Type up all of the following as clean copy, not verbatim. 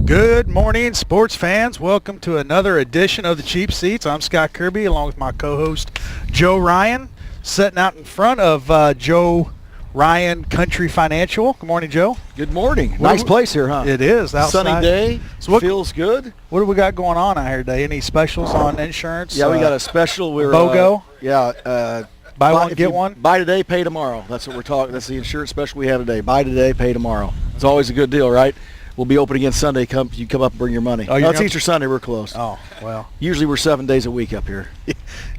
Good morning, sports fans. Welcome to another edition of the Cheap Seats. I'm Scott Kirby, along with my co-host Joe Ryan, sitting out in front of Joe Ryan Country Financial. Good morning, Joe. Good morning. Nice place here, huh? It is. Outside. Sunny day. So feels good. What do we got going on out here today? Any specials on insurance? Yeah, we got a special. We're BOGO. Buy one, get one. Buy today, pay tomorrow. That's what we're talking. That's the insurance special we have today. Buy today, pay tomorrow. It's always a good deal, right? We'll be open again Sunday. You come up and bring your money. Oh, it's Easter Sunday. We're closed. Oh, well. Usually we're 7 days a week up here.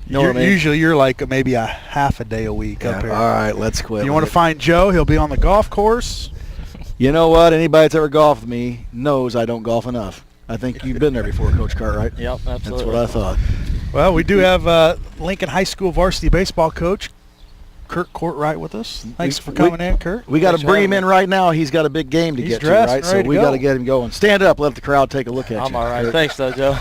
Know what I mean? Usually you're like maybe a half a day a week up here. All right, let's quit. If you want to find Joe, he'll be on the golf course. You know what? Anybody that's ever golfed with me knows I don't golf enough. I think you've been there before, Coach Cartwright. Yep, absolutely. That's what I thought. Well, we do have Lincoln High School varsity baseball coach Curt Courtwright with us. Thanks for coming in, Curt. We got to bring him in right now. He's got a big game to get to, right? So we got to get him going. Stand up. Let the crowd take a look at you. I'm all right. Thanks, though, Joe.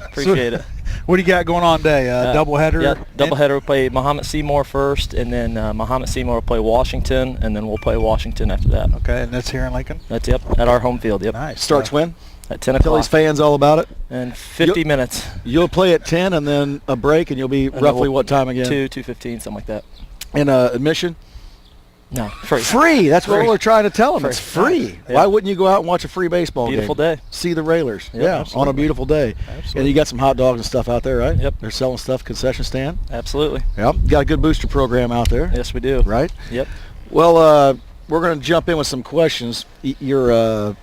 Appreciate it. What do you got going on today? Doubleheader? Yeah, doubleheader. We'll play Mahomet Seymour first, and then Mahomet Seymour will play Washington, and then we'll play Washington after that. Okay, and that's here in Lincoln? That's, at our home field, yep. Nice. Starts when? At 10 o'clock. Tell these fans all about it. And 50 minutes. You'll play at 10 and then a break, and you'll be roughly what time again? 2:15, something like that. And admission? No, free. Free. That's what we're trying to tell them. Free. It's free. Yeah. Why wouldn't you go out and watch a free baseball Beautiful game? day. See the Railers. Yep, yeah, absolutely. on a beautiful day. Absolutely. And you got some hot dogs and stuff out there, right? Yep. They're selling stuff, concession stand. Absolutely. Yep. Got a good booster program out there. Yes, we do. Right? Yep. Well, we're going to jump in with some questions. You're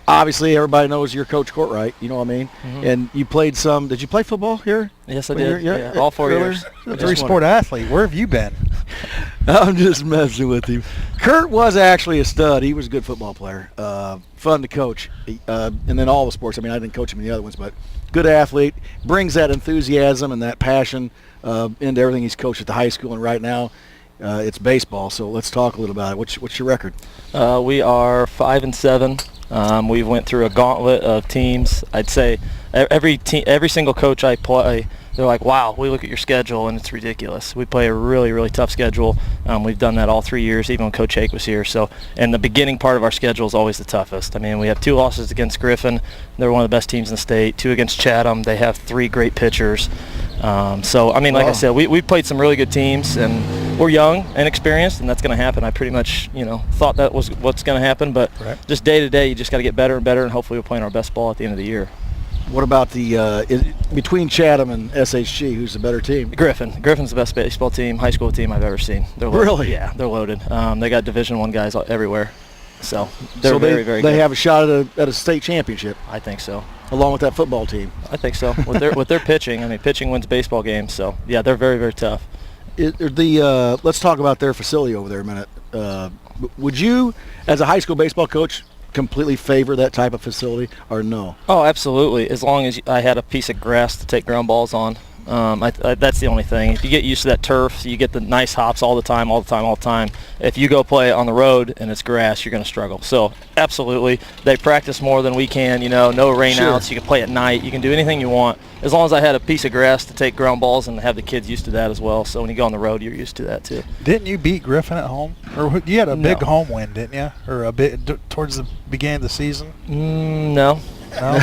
obviously everybody knows you're Coach Courtwright. You know what I mean? Mm-hmm. And you played some. Did you play football here? Yes, I did. Yeah, all 4 years. A three-sport athlete. Where have you been? I'm just messing with you. Curt was actually a stud. He was a good football player. Fun to coach. And then all the sports. I mean, I didn't coach him in the other ones, but good athlete. Brings that enthusiasm and that passion into everything he's coached at the high school. And right now, it's baseball. So let's talk a little about it. What's your record? We are 5-7. We've went through a gauntlet of teams. I'd say every single coach I play, they're like, wow, we look at your schedule and it's ridiculous. We play a really, really tough schedule. We've done that all 3 years, even when Coach Hake was here. So, and the beginning part of our schedule is always the toughest. I mean, we have 2 losses against Griffin. They're one of the best teams in the state. 2 against Chatham. They have 3 great pitchers. So, I mean, like I said, we played some really good teams, and we're young and experienced, and that's going to happen. I pretty much, thought that was what's going to happen. But just day to day, you just got to get better and better, and hopefully we're playing our best ball at the end of the year. What about between Chatham and SHG, who's the better team? Griffin. Griffin's the best baseball team, high school team I've ever seen. They're loaded. Really? Yeah, they're loaded. They got Division I guys everywhere. So they're very, very good. They have a shot at a state championship. I think so. Along with that football team. I think so. With their pitching, I mean, pitching wins baseball games. So, yeah, they're very, very tough. Let's talk about their facility over there a minute. Would you, as a high school baseball coach, completely favor that type of facility or no? Oh, absolutely. As long as I had a piece of grass to take ground balls on. That's the only thing. If you get used to that turf, you get the nice hops all the time. If you go play on the road and it's grass, you're going to struggle. So, absolutely. They practice more than we can, no rainouts. Sure. You can play at night. You can do anything you want. As long as I had a piece of grass to take ground balls and have the kids used to that as well. So, when you go on the road, you're used to that too. Didn't you beat Griffin at home? Or you had a big home win, didn't you? Or a bit towards the beginning of the season? No. No,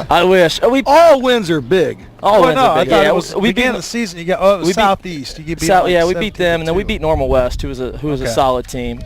I wish. All wins are big. All wins are big. We beat the season. It was Southeast. We beat them, and then we beat Normal West, who was a solid team.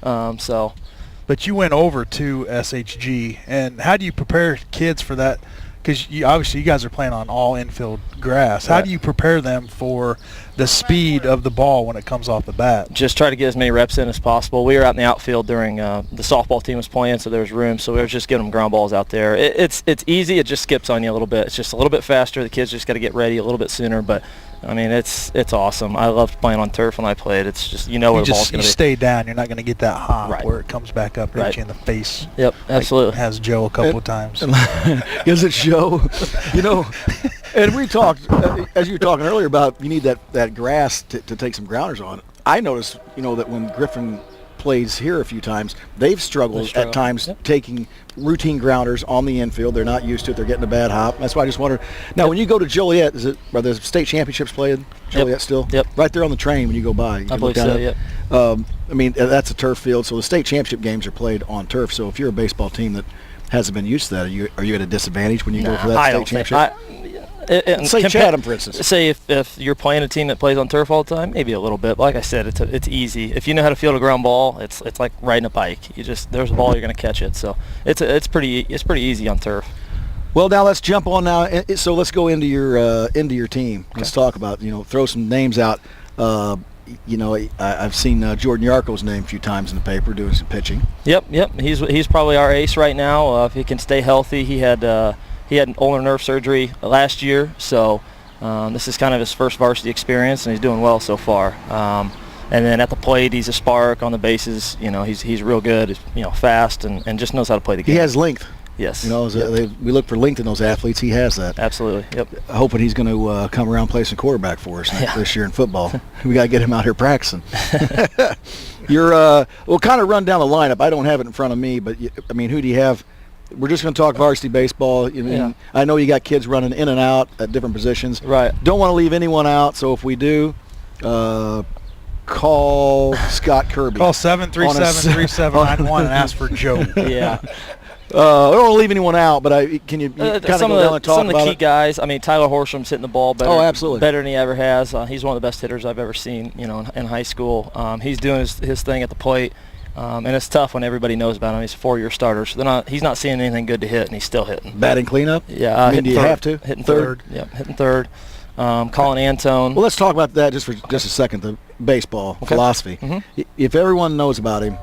But you went over to SHG, and how do you prepare kids for that? Because obviously you guys are playing on all infield grass. How do you prepare them for the speed of the ball when it comes off the bat? Just try to get as many reps in as possible. We were out in the outfield during the softball team was playing, so there was room. So we were just giving them ground balls out there. It's easy. It just skips on you a little bit. It's just a little bit faster. The kids just got to get ready a little bit sooner. But I mean, it's awesome. I loved playing on turf when I played. It's just where the ball's going to be. You stay down. You're not going to get that hop where it comes back up and hit you in the face. Yep, absolutely. Has Joe a couple of times. Is it Joe? And we talked, as you were talking earlier, about you need that grass to take some grounders on. I noticed, that when Griffin plays here a few times, they've struggled at times taking routine grounders on the infield. They're not used to it. They're getting a bad hop. That's why I just wondered. Now, when you go to Joliet, are the state championships played Joliet still? Yep. Right there on the train when you go by. I believe so, yep. I mean, that's a turf field, so the state championship games are played on turf. So if you're a baseball team that hasn't been used to that, are you at a disadvantage when you go for that I state don't championship? Say Chatham, for instance. Say if you're playing a team that plays on turf all the time, maybe a little bit. But like I said, it's easy. If you know how to field a ground ball, it's like riding a bike. There's a ball, you're going to catch it. So it's pretty easy on turf. Well, now let's jump on now. So let's go into your team. Okay. Let's talk about, throw some names out. I've seen Jordan Yarko's name a few times in the paper doing some pitching. Yep. He's probably our ace right now. If he can stay healthy, he had an ulnar nerve surgery last year, so this is kind of his first varsity experience, and he's doing well so far. And then at the plate, he's a spark on the bases. He's real good. Fast and just knows how to play the game. He has length. Yes. We look for length in those athletes. He has that. Absolutely. Yep. Hoping he's going to come around and play some quarterback for us this year in football. We got to get him out here practicing. We'll kind of run down the lineup. I don't have it in front of me, but who do you have? We're just going to talk varsity baseball. I know you got kids running in and out at different positions. Right. Don't want to leave anyone out, so if we do, call Scott Kirby. Call 737-3791 and ask for Joe. Yeah. I don't want to leave anyone out, but can you kind of go down and talk some of the key it? guys. Tyler Horsham's hitting the ball better. Oh, absolutely. Better than he ever has. He's one of the best hitters I've ever seen. In high school. He's doing his thing at the plate. And it's tough when everybody knows about him. He's a 4-year starter, so he's not seeing anything good to hit, and he's still hitting. Batting cleanup? Yeah. Do you have to? Hitting third. Yep, hitting third. Colin Antone. Well, let's talk about that just a second, the baseball philosophy. Mm-hmm. If everyone knows about him,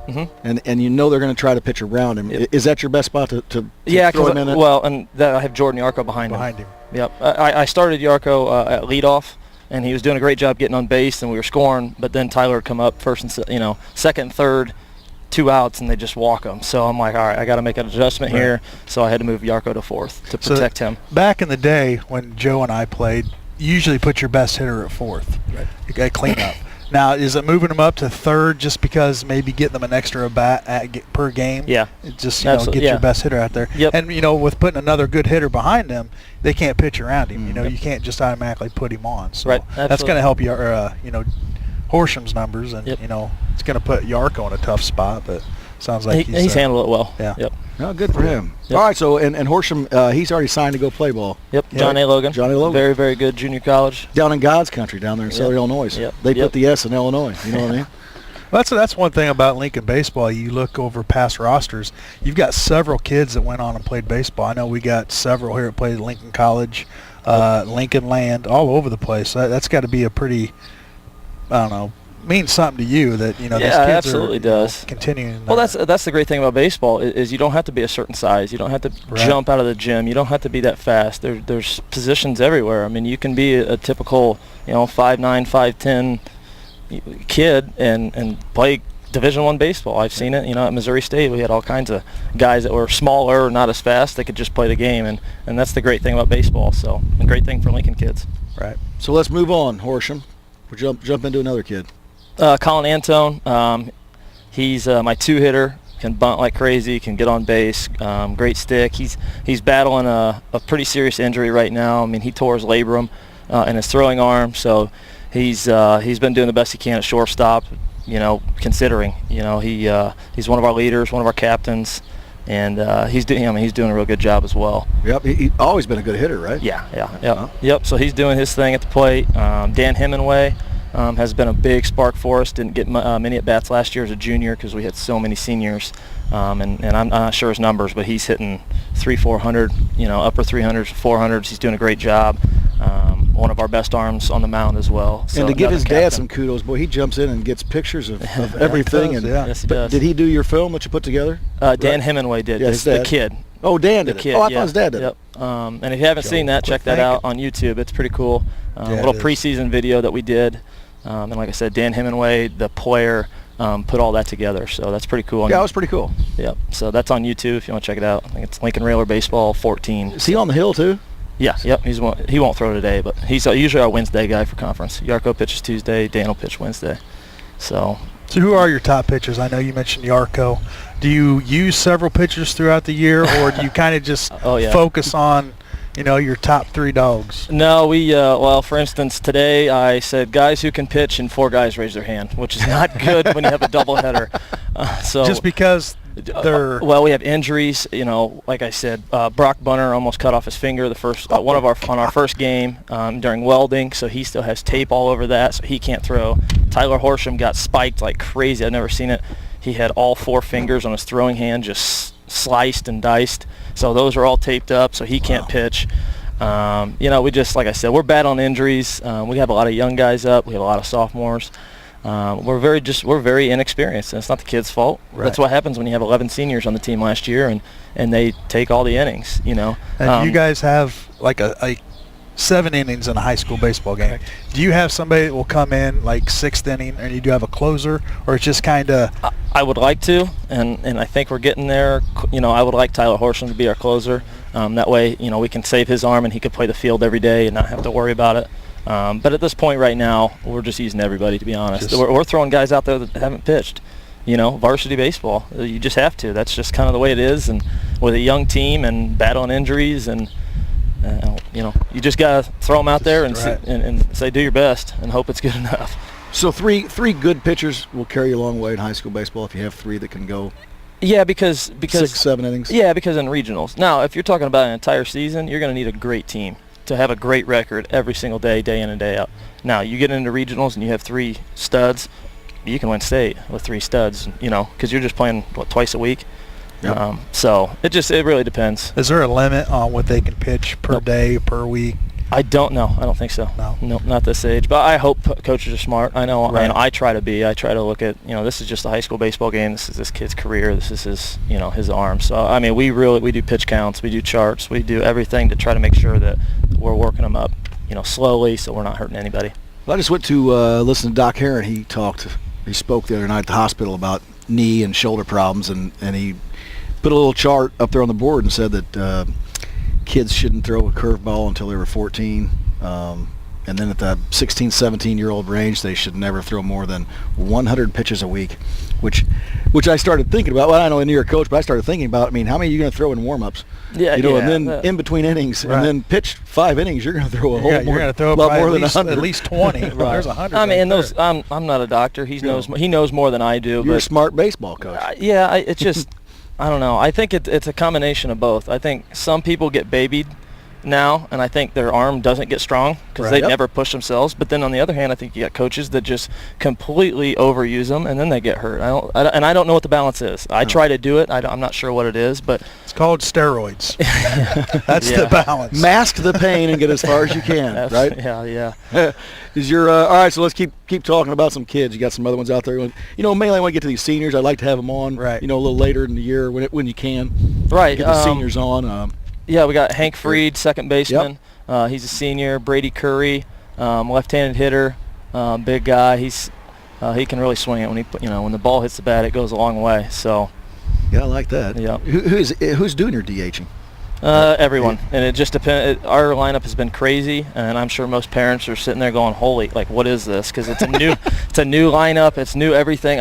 and they're going to try to pitch around him, is that your best spot to throw him in it? Well, and that I have Jordan Yarko behind him. Yep. I started Yarko at leadoff, and he was doing a great job getting on base, and we were scoring, but then Tyler would come up first and second and third, 2 outs, and they just walk him. So I'm like, all right, I got to make an adjustment here. So I had to move Yarko to fourth to protect him. Back in the day when Joe and I played, you usually put your best hitter at fourth. Right. You got to clean up. Now, is it moving them up to third just because maybe getting them an extra bat per game? Yeah. Just get your best hitter out there. Yep. And with putting another good hitter behind them, they can't pitch around him. You can't just automatically put him on. So that's going to help you. Horsham's numbers, and it's going to put Yarko in a tough spot, but sounds like he's handled it well. Yeah. Yep. Oh, good for him. Yep. All right, so and Horsham, he's already signed to go play ball. Yep. John A. Logan. Very, very good junior college. Down in God's country, down there in Southern Illinois. Yep. They put the S in Illinois. You know what I mean? Well, that's one thing about Lincoln baseball. You look over past rosters, you've got several kids that went on and played baseball. I know we got several here that played Lincoln College, Lincoln Land, all over the place. That's got to be a pretty, means something to you that these kids absolutely does. Continuing. Well, that's the great thing about baseball is you don't have to be a certain size. You don't have to jump out of the gym. You don't have to be that fast. There's positions everywhere. You can be a typical 5'9", 5'10" kid and play Division I baseball. I've seen it. At Missouri State we had all kinds of guys that were smaller, not as fast. They could just play the game, and that's the great thing about baseball. So a great thing for Lincoln kids. Right. So let's move on, Horsham. We'll jump into another kid. Colin Antone, he's my 2-hitter, can bunt like crazy, can get on base, great stick. He's battling a pretty serious injury right now. He tore his labrum in his throwing arm, so he's been doing the best he can at shortstop. Considering he's one of our leaders, one of our captains, and he's doing a real good job as well. Yep, he's always been a good hitter, right? Yep. So he's doing his thing at the plate. Dan Hemingway has been a big spark for us. Didn't get many at bats last year as a junior because we had so many seniors, and I'm not sure his numbers, but he's hitting 400, upper 300s, 400s. He's doing a great job. One of our best arms on the mound as well. So and to give his dad some kudos, boy, he jumps in and gets pictures of everything. Yes, he does. Did he do your film that you put together? Dan Hemingway did. Yeah, the kid. Oh, Dan did it. Oh, I thought his dad did it. And if you haven't seen that, check that out on YouTube. It's pretty cool. A little preseason video that we did. And like I said, Dan Hemingway, the player, put all that together. So that's pretty cool. Yeah, it was pretty cool. Yep. So that's on YouTube if you want to check it out. I think it's Lincoln Railer Baseball 14. Is he on the hill too? Yeah, yep. He won't throw today, but he's usually our Wednesday guy for conference. Yarko pitches Tuesday, Dan will pitch Wednesday. So who are your top pitchers? I know you mentioned Yarko. Do you use several pitchers throughout the year, or do you kind of just focus on your top 3 dogs? No, we for instance, today I said guys who can pitch, and 4 guys raised their hand, which is not good when you have a doubleheader. So just because Well, we have injuries. You know, like I said, Brock Bunner almost cut off his finger on our first game during welding, so he still has tape all over that, so he can't throw. Tyler Horsham got spiked like crazy. I've never seen it. He had all 4 fingers on his throwing hand just sliced and diced, so those are all taped up, so he can't pitch. You know, we just, like I said, we're bad on injuries. We have a lot of young guys up. We have a lot of sophomores. We're very inexperienced, and it's not the kids' fault. Right. That's what happens when you have 11 seniors on the team last year, and they take all the innings. You know. And you guys have like a 7 innings in a high school baseball game. Do you have somebody that will come in like 6th inning, and you do have a closer, or it's just kind of? I would like to, and I think we're getting there. You know, I would like Tyler Horsham to be our closer. That way, you know, we can save his arm, and he could play the field every day and not have to worry about it. But at this point right now, we're just using everybody, to be honest. We're throwing guys out there that haven't pitched. You know, varsity baseball. You just have to. That's just kind of the way it is. And with a young team and battling injuries, and you know, you just got to throw them out there and say do your best and hope it's good enough. So three good pitchers will carry you a long way in high school baseball if you have 3 that can go. Yeah, because 6-7 innings. Yeah, because in regionals. Now, if you're talking about an entire season, you're going to need a great team to have a great record every single day, day in and day out. Now, you get into regionals and you have 3 studs, you can win state with 3 studs, you know, because you're just playing, twice a week? Yep. So it really depends. Is there a limit on what they can pitch per day, per week? I don't know. I don't think so. No, not this age. But I hope coaches are smart. I know. Right. I try to be. I try to look at, you know, this is just a high school baseball game. This is this kid's career. This is his, you know, his arm. So I mean, we do pitch counts. We do charts. We do everything to try to make sure that we're working them up, you know, slowly, so we're not hurting anybody. Well, I just went to listen to Doc Heron. He spoke the other night at the hospital about knee and shoulder problems, and he put a little chart up there on the board and said that kids shouldn't throw a curveball until they were 14. And then at the 16, 17-year-old range, they should never throw more than 100 pitches a week, which I started thinking about. Well, I know you're a coach, but I started thinking about, I mean, how many are you going to throw in warm-ups? Yeah, you know, and then in between innings, right. And then pitch 5 innings, you're going to throw a whole you're going to throw lot more than 100. 100. At least 20. Right. There's 100. I mean, and right those. I'm not a doctor. He knows more than I do. You're a but smart baseball coach. It's just I don't know. I think it's a combination of both. I think some people get babied now, and I think their arm doesn't get strong because Right. they Yep. never push themselves. But then on the other hand, I think you got coaches that just completely overuse them, and then they get hurt. I don't know what the balance is. I try to do it. I'm not sure what it is, but It's called steroids. That's the balance. Mask the pain and get as far as you can, right? Yeah. Is your all right? So let's keep talking about some kids. You got some other ones out there. You know, mainly I want to get to these seniors. I'd like to have them on, Right. You know, a little later in the year when you can. Right. Get the seniors on. Yeah, we got Hank Freed, second baseman. Yep. He's a senior. Brady Curry, left-handed hitter, big guy. He can really swing it when the ball hits the bat. It goes a long way. So. Yeah, I like that. Yeah. Who's doing your DHing? Everyone, and it just depends. Our lineup has been crazy, and I'm sure most parents are sitting there going, "Holy, like, what is this?" Because it's a new, it's a new lineup. It's new everything.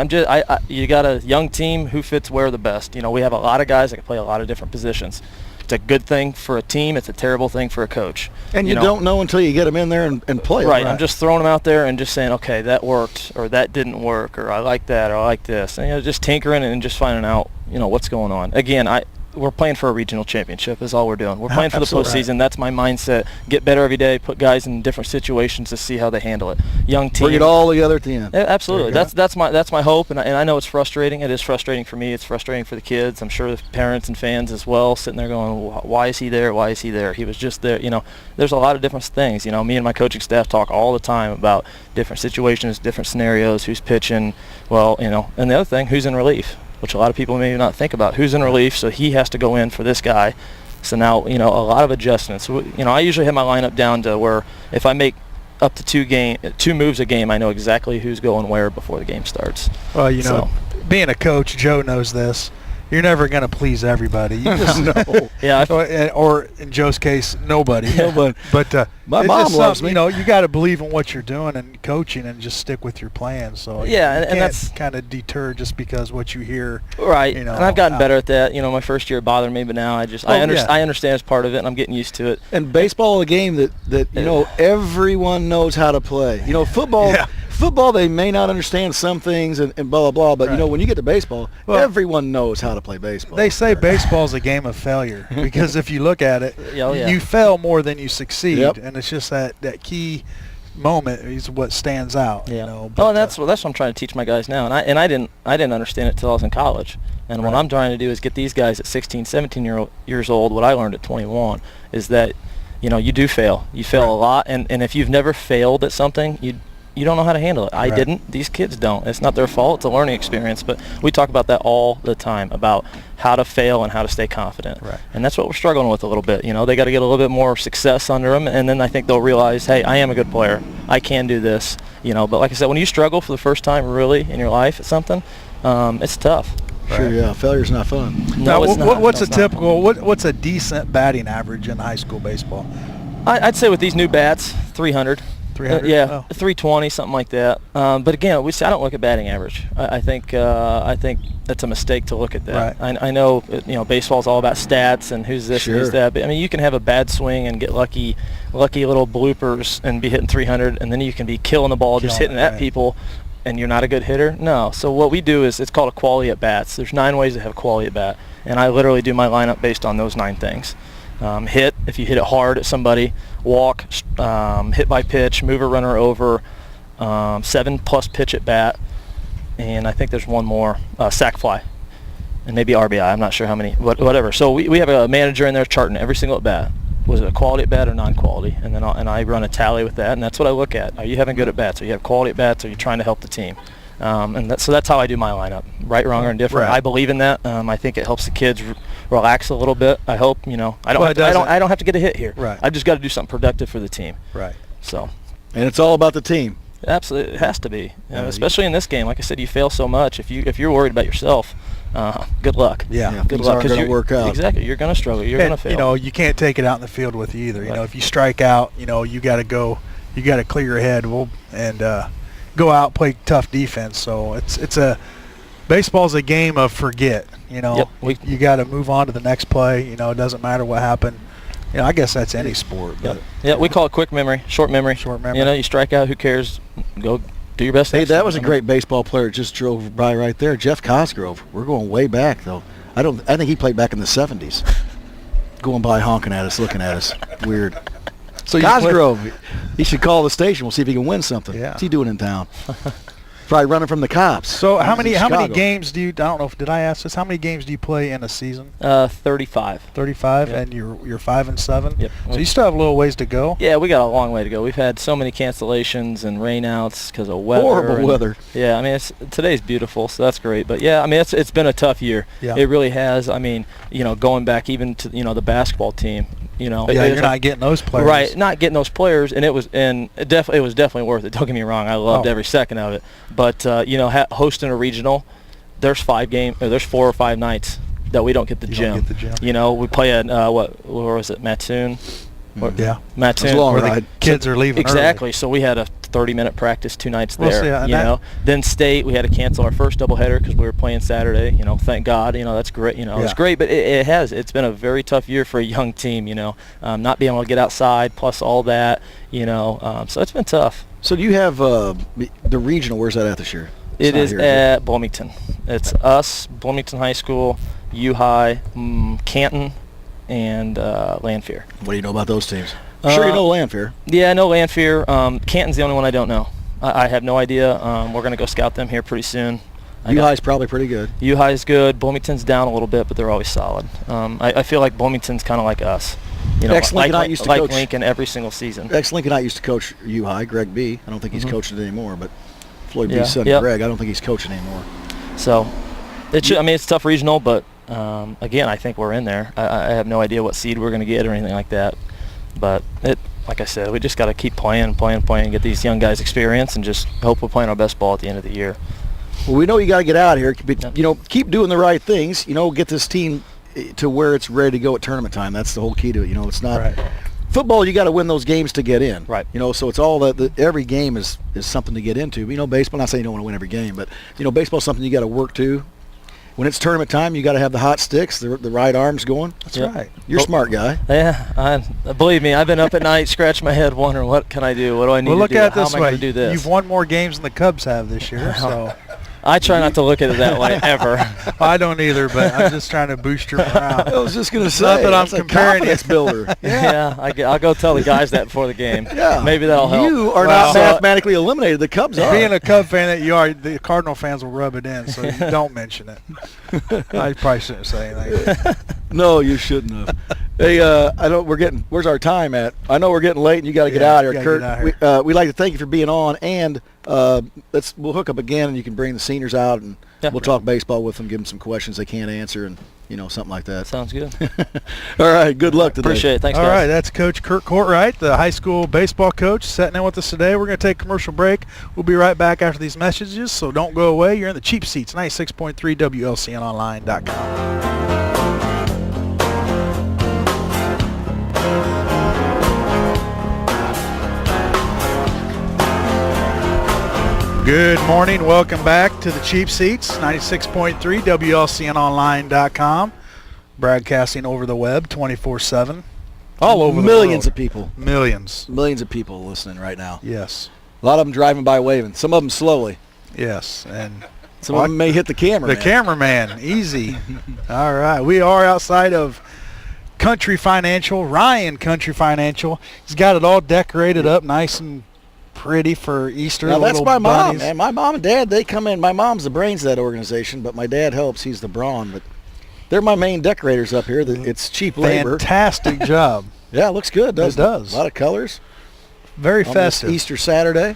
You got a young team who fits where the best. You know, we have a lot of guys that can play a lot of different positions. It's a good thing for a team. It's a terrible thing for a coach. And you don't know until you get them in there and play them. Right. I'm just throwing them out there and just saying, okay, that worked, or that didn't work, or I like that, or I like this, and just tinkering and just finding out, what's going on. Again, we're playing for a regional championship is all we're doing. We're playing for the postseason. Right. That's my mindset. Get better every day, put guys in different situations to see how they handle it. Young team. Bring it all together at the end. Absolutely. That's my hope, and I know it's frustrating. It is frustrating for me. It's frustrating for the kids. I'm sure the parents and fans as well, sitting there going, why is he there? Why is he there? He was just there. There's a lot of different things. Me and my coaching staff talk all the time about different situations, different scenarios, who's pitching, and the other thing, who's in relief, which a lot of people may not think about. Who's in relief, so he has to go in for this guy. So now, a lot of adjustments. I usually have my lineup down to where if I make up to two moves a game, I know exactly who's going where before the game starts. Well, being a coach, Joe knows this. You're never going to please everybody. You just know. Yeah. Or in Joe's case, nobody. But my mom loves me. You got to believe in what you're doing and coaching and just stick with your plan. So yeah, you and that's kind of deter just because what you hear. Right. And I've gotten better at that. My first year it bothered me, but now I understand it's part of it, and I'm getting used to it. And baseball, a game that everyone knows how to play. Football. Yeah. Football, they may not understand some things and blah, blah, blah, but, Right. when you get to baseball, Well, everyone knows how to play baseball. They say baseball's a game of failure because if you look at it, Oh, yeah. you fail more than you succeed, Yep. and it's just that key moment is what stands out. Yeah. But, Oh, and that's what I'm trying to teach my guys now, and I didn't understand it till I was in college. And what Right. I'm trying to do is get these guys at 16, 17 years old. What I learned at 21 is that, you do fail. You fail Right. a lot, and if you've never failed at something, you don't know how to handle it. I Right. didn't. These kids don't. It's not their fault. It's a learning experience. But we talk about that all the time, about how to fail and how to stay confident. Right. And that's what we're struggling with a little bit. They got to get a little bit more success under them, and then I think they'll realize, hey, I am a good player. I can do this. But like I said, when you struggle for the first time really in your life at something, it's tough. Sure, Right. yeah. Failure's not fun. Now, No, it's not. what's No, a it's not. typical? What's a decent batting average in high school baseball? I'd say with these new bats, 300. 300? Yeah, Oh. 320, something like that. But again, I don't look at batting average. I think that's a mistake to look at that. Right. I know baseball's all about stats and who's this and who's Sure. that. But I mean, you can have a bad swing and get lucky little bloopers and be hitting 300, and then you can be killing the ball, just Killing hitting it, at right. people, and you're not a good hitter. No. So what we do is it's called a quality at bats. There's 9 ways to have a quality at bat, and I literally do my lineup based on those 9 things. Hit, if you hit it hard at somebody, walk, hit by pitch, move a runner over, 7+ pitch at bat, and I think there's one more, sac fly, and maybe RBI. I'm not sure how many, whatever. So we have a manager in there charting every single at bat. Was it a quality at bat or non-quality? And then I run a tally with that, and that's what I look at. Are you having good at bats? Are you have quality at bats? Are you trying to help the team? So that's how I do my lineup. Right, wrong, or indifferent. Right. I believe in that. I think it helps the kids relax a little bit. I hope. I don't. Well, it doesn't. I don't have to get a hit here. Right. I just got to do something productive for the team. Right. So, And it's all about the team. absolutely, it has to be. Yeah, Especially in this game. Like I said, you fail so much. If you're worried about yourself, good luck. Yeah. Yeah, Good things luck. aren't 'cause gonna you're- work out. Exactly. You're going to struggle. You're going to And, fail. you can't take it out in the field with you either. Right. If you strike out, you got to go. You got to clear your head and go out, play tough defense. So baseball's a game of forget. Yep. You got to move on to the next play. It doesn't matter what happened. I guess that's any sport. But Yeah, we call it quick memory, short memory. Short memory. You strike out, who cares? Go do your best. Hey, next that time. was a great baseball player just drove by right there. Jeff Cosgrove. We're going way back, though. I think he played back in the 70s. Going by honking at us, looking at us. Weird. So Cosgrove, he should call the station. We'll see if he can win something. Yeah. What's he doing in town? Probably running from the cops. So how He's many in Chicago. games do you? I don't know. Did I ask this? How many games do you play in a season? 35. 35, Yep. and you're 5-7. Yep. So you still have a little ways to go. Yeah, we got a long way to go. We've had so many cancellations and rainouts because of weather. Horrible and- weather. Yeah, I mean, today's beautiful, so that's great. But yeah, I mean, it's been a tough year. Yeah. It really has. I mean, going back even to the basketball team. Yeah, it you're was not getting those players. Right, not getting those players, and it was definitely worth it. Don't get me wrong, I loved Oh. every second of it. But hosting a regional, there's 4 or 5 nights that we don't get the You gym. don't get the gym. We play at where was it, Mattoon? Yeah. Mattoon. It's a long Where the ride. kids are leaving Exactly. So we had a 30-minute practice 2 nights Well, there. see, and that- Then state, we had to cancel our first doubleheader because we were playing Saturday. Thank God. That's great. It's Yeah. great, but it's been a very tough year for a young team. Not being able to get outside, plus all that. So it's been tough. So do you have the regional? Where's that at this year? It's It not is here, is it? at Bloomington. It's us, Bloomington High School, U High, Canton, and Lanphier. What do you know about those teams? Sure, you know Lanphier. Yeah, I know Lanphier. Canton's the only one I don't know. I have no idea. We're going to go scout them here pretty soon. U-High's probably pretty good. U High is good. Bloomington's down a little bit, but they're always solid. I feel like Bloomington's kind of like us. Ex-Lincolnite used to like coach. Lincoln every single season. Ex-Lincolnite used to coach U-High, Greg B. I don't think he's Mhm. coaching it anymore, but Floyd Yeah, B's son, yep. Greg, I don't think he's coaching anymore. So, it's tough regional, but again, I think we're in there. I have no idea what seed we're going to get or anything like that. But like I said, we just got to keep playing, and get these young guys experience, and just hope we're playing our best ball at the end of the year. Well, we know you got to get out of here, but Yep. keep doing the right things. Get this team to where it's ready to go at tournament time. That's the whole key to it. It's not Right. football. You got to win those games to get in. Right. So it's all that. Every game is something to get into. Baseball. Not saying you don't want to win every game, but baseball's something you got to work to. when it's tournament time, you got to have the hot sticks, the right arms going. That's Yep. right. You're a smart guy. Yeah, believe me, I've been up at night, scratching my head, wondering what can I do? What do I need Well, to look do? at it How this am I way. going to do this? You've won more games than the Cubs have this year, so I try not to look at it that way ever. I don't either. But I'm just trying to boost your morale. I was just going to say. Not that I'm that's a comparing confidence builder. Yeah, I'll go tell the guys that before the game. Yeah. Maybe that'll help. You are Well, not mathematically eliminated. The Cubs are. Being a Cub fan that you are, the Cardinal fans will rub it in, so you don't mention it. I probably shouldn't say anything. No, you shouldn't have. Hey, I know where's our time at? I know we're getting late and you got to get Yeah, out of you here, gotta Curt. get out here. We'd like to thank you for being on, and we'll hook up again, and you can bring the seniors out, and we'll talk baseball with them, give them some questions they can't answer, and something like that. Sounds good. All right, good luck today. Appreciate it. Thanks, All guys. right, that's Coach Curt Courtwright, the high school baseball coach, sitting in with us today. We're going to take a commercial break. We'll be right back after these messages, so don't go away. You're in the cheap seats, 96.3 WLCNonline.com. Good morning. Welcome back to the cheap seats, 96.3 WLCNonline.com. Broadcasting over the web 24/7. All over the Millions world. of people. Millions. Millions of people listening right now. Yes. A lot of them driving by waving. Some of them slowly. Yes. And Some of them may hit the camera. the cameraman. Easy. All right. We are outside of Country Financial, Ryan Country Financial. He's got it all decorated up nice and pretty for Easter. Now, that's little my mom, bunnies. man. My mom and dad, they come in. My mom's the brains of that organization, but my dad helps. He's the brawn. But they're my main decorators up here. It's cheap labor. Fantastic job. Yeah, it looks good, doesn't it? does. A lot of colors. Very On this festive. Easter Saturday.